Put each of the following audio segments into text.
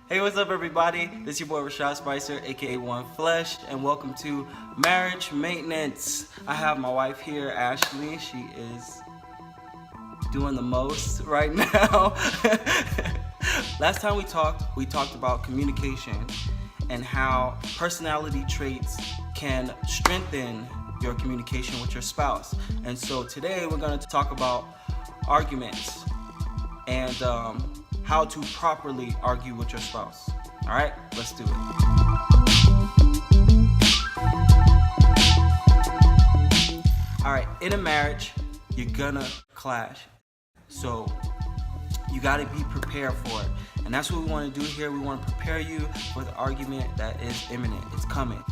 Hey, what's up, everybody? This is your boy Rashad Spicer, aka One Flesh, and welcome to Marriage Maintenance. I have my wife here, Ashley. She is doing the most right now. Last time we talked about communication and how personality traits can strengthen your communication with your spouse. And so today we're going to talk about arguments and how to properly argue with your spouse. All right, let's do it. All right, in a marriage, you're gonna clash. So you gotta be prepared for it. And that's what we wanna do here. We wanna prepare you for the argument that is imminent, it's coming.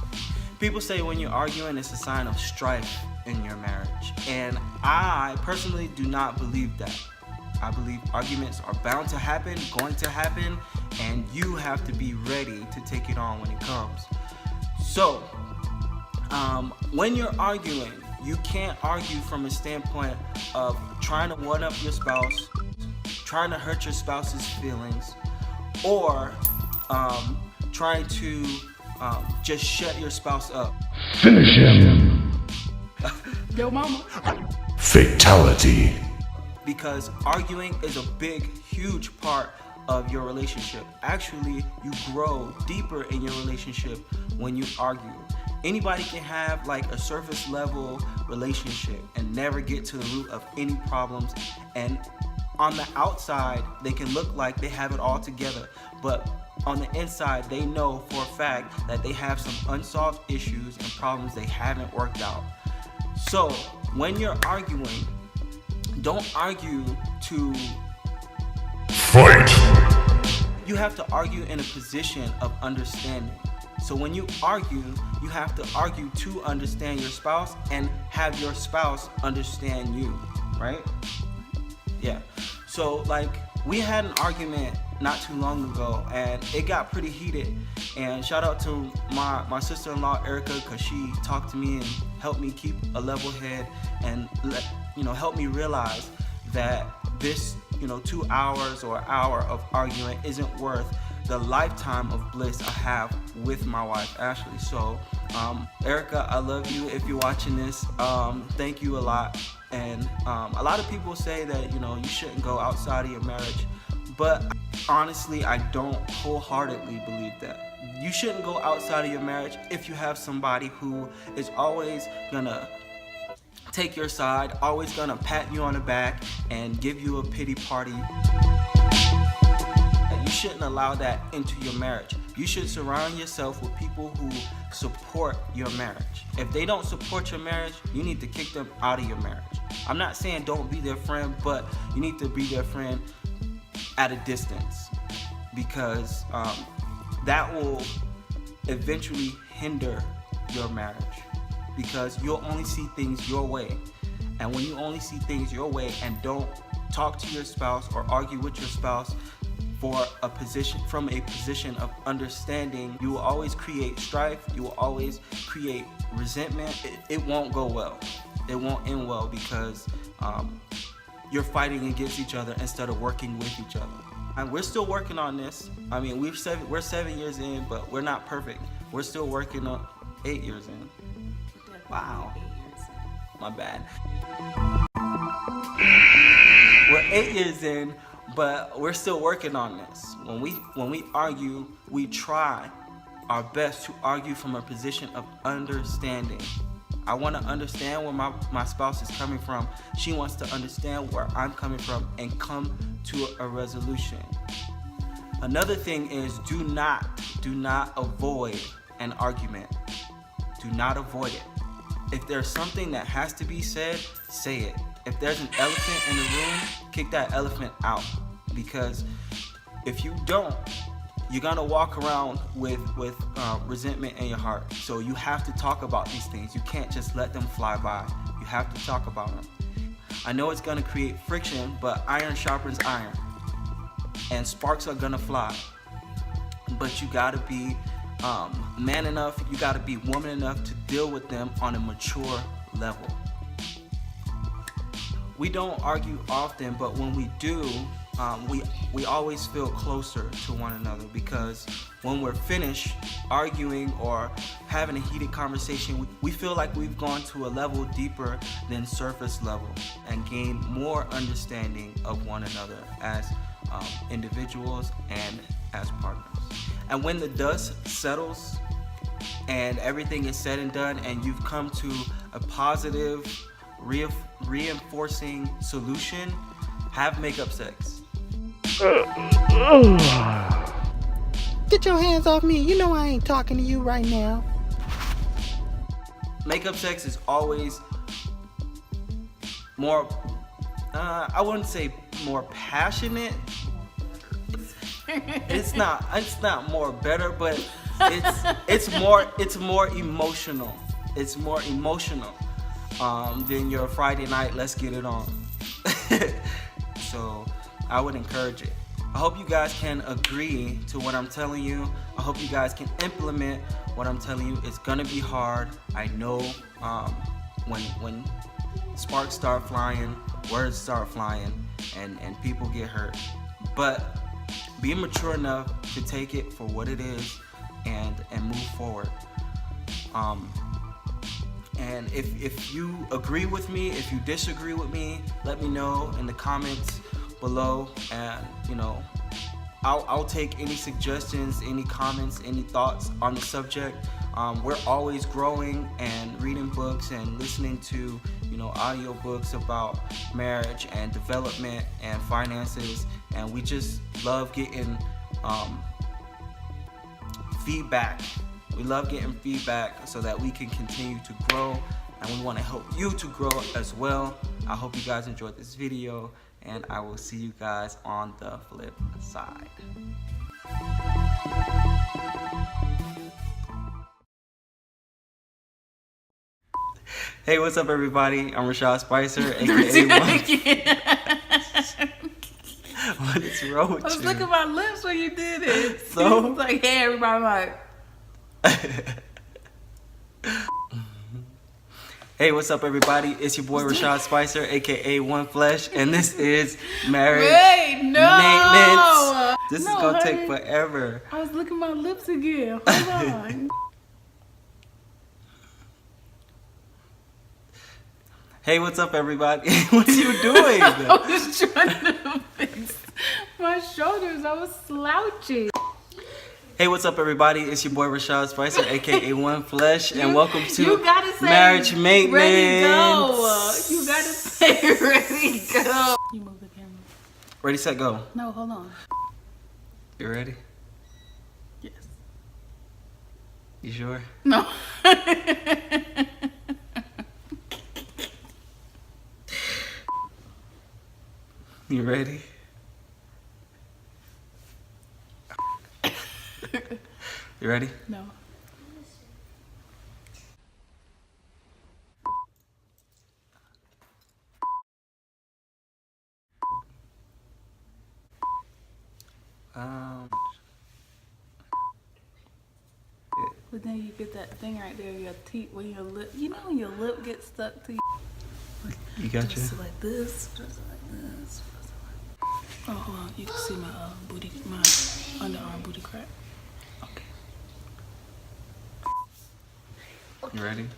People say when you're arguing, it's a sign of strife in your marriage. And I personally do not believe that. I believe arguments are bound to happen, going to happen, and you have to be ready to take it on when it comes. So, when you're arguing, you can't argue from a standpoint of trying to one-up your spouse, trying to hurt your spouse's feelings, or trying to just shut your spouse up. Finish him. Yo, mama. Fatality. Because arguing is a big, huge part of your relationship. Actually, you grow deeper in your relationship when you argue. Anybody can have like a surface level relationship and never get to the root of any problems. And on the outside, they can look like they have it all together. But on the inside, they know for a fact that they have some unsolved issues and problems they haven't worked out. So when you're arguing, don't argue to fight. You have to argue in a position of understanding. So when you argue, you have to argue to understand your spouse and have your spouse understand you, right? Yeah. So like we had an argument not too long ago and it got pretty heated. And shout out to my sister-in-law Erica, because she talked to me and helped me keep a level head and help me realize that this 2 hours or hour of arguing isn't worth the lifetime of bliss I have with my wife Ashley. So Erica, I love you. If you're watching this, thank you a lot. And a lot of people say that you shouldn't go outside of your marriage, but honestly I don't wholeheartedly believe that. You shouldn't go outside of your marriage if you have somebody who is always gonna take your side, always gonna pat you on the back and give you a pity party. You shouldn't allow that into your marriage. You should surround yourself with people who support your marriage. If they don't support your marriage, you need to kick them out of your marriage. I'm not saying don't be their friend, but you need to be their friend at a distance, because that will eventually hinder your marriage, because you'll only see things your way. And when you only see things your way and don't talk to your spouse or argue with your spouse from a position of understanding, you will always create strife, you will always create resentment. It won't go well. It won't end well, because you're fighting against each other instead of working with each other. And we're still working on this. I mean, we're 7 years in, but we're not perfect. We're still working on 8 years in. Wow. My bad. We're 8 years in, but we're still working on this. When we argue, we try our best to argue from a position of understanding. I want to understand where my spouse is coming from. She wants to understand where I'm coming from and come to a resolution. Another thing is do not avoid an argument. Do not avoid it. If there's something that has to be said, say it. If there's an elephant in the room, kick that elephant out. Because if you don't, you're gonna walk around with resentment in your heart. So you have to talk about these things. You can't just let them fly by. You have to talk about them. I know it's gonna create friction, but iron sharpens iron. And sparks are gonna fly. But you gotta be man enough, you gotta be woman enough to deal with them on a mature level. We don't argue often, but when we do, we always feel closer to one another, because when we're finished arguing or having a heated conversation, we feel like we've gone to a level deeper than surface level and gained more understanding of one another as individuals and as partners. And when the dust settles and everything is said and done, and you've come to a positive, reinforcing solution, have makeup sex. Get your hands off me. You know I ain't talking to you right now. Makeup sex is always more, I wouldn't say more passionate. It's not more better, but it's more emotional. It's more emotional than your Friday night, let's get it on. So I would encourage it. I hope you guys can agree to what I'm telling you. I hope you guys can implement what I'm telling you. It's gonna be hard. I know when sparks start flying, words start flying, and people get hurt. But be mature enough to take it for what it is and move forward. And if you agree with me, if you disagree with me, let me know in the comments below, and I'll take any suggestions, any comments, any thoughts on the subject. We're always growing and reading books and listening to audio books about marriage and development and finances, and we just love getting feedback. We love getting feedback so that we can continue to grow, and we want to help you to grow as well. I hope you guys enjoyed this video, and I will see you guys on the flip side. Hey, what's up, everybody? I'm Rashad Spicer, aka What is wrong with you? I was licking my lips when you did it. So? It was like, hey, everybody, I'm like. Hey, what's up, everybody? It's your boy Rashad Spicer, aka One Flesh, and this is Marriage Maintenance. This is gonna take forever. I was licking my lips again. Hold on. Hey, what's up, everybody? What are you doing? I was trying to fix my shoulders. I was slouching. Hey, what's up, everybody? It's your boy Rashad Spicer, aka One Flesh, and welcome to You gotta say Marriage Maintenance. Ready, go. You gotta say ready, go. You move the camera. Ready, set, go. No, hold on. You ready? Yes. You sure? No. You ready? You ready? No. But then you get that thing right there, your teeth, when your lip, when your lip gets stuck to you. You got you. Just like this, just like this. Oh, hold on. You can see my booty, my underarm booty crack. Okay. You ready?